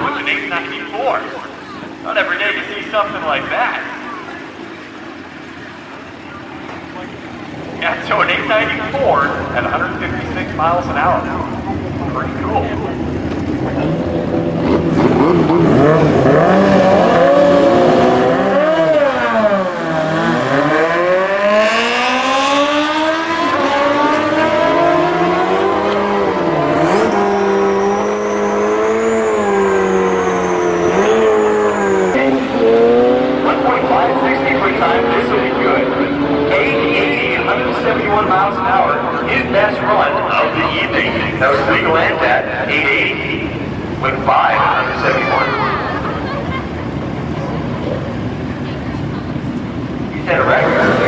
with an 894. Not every day you see something like that. Yeah, so an 894 at 156 miles an hour. Pretty cool. Miles an hour, his best run of the evening. That was legal end at 880. Went 5 under 71. He set a record.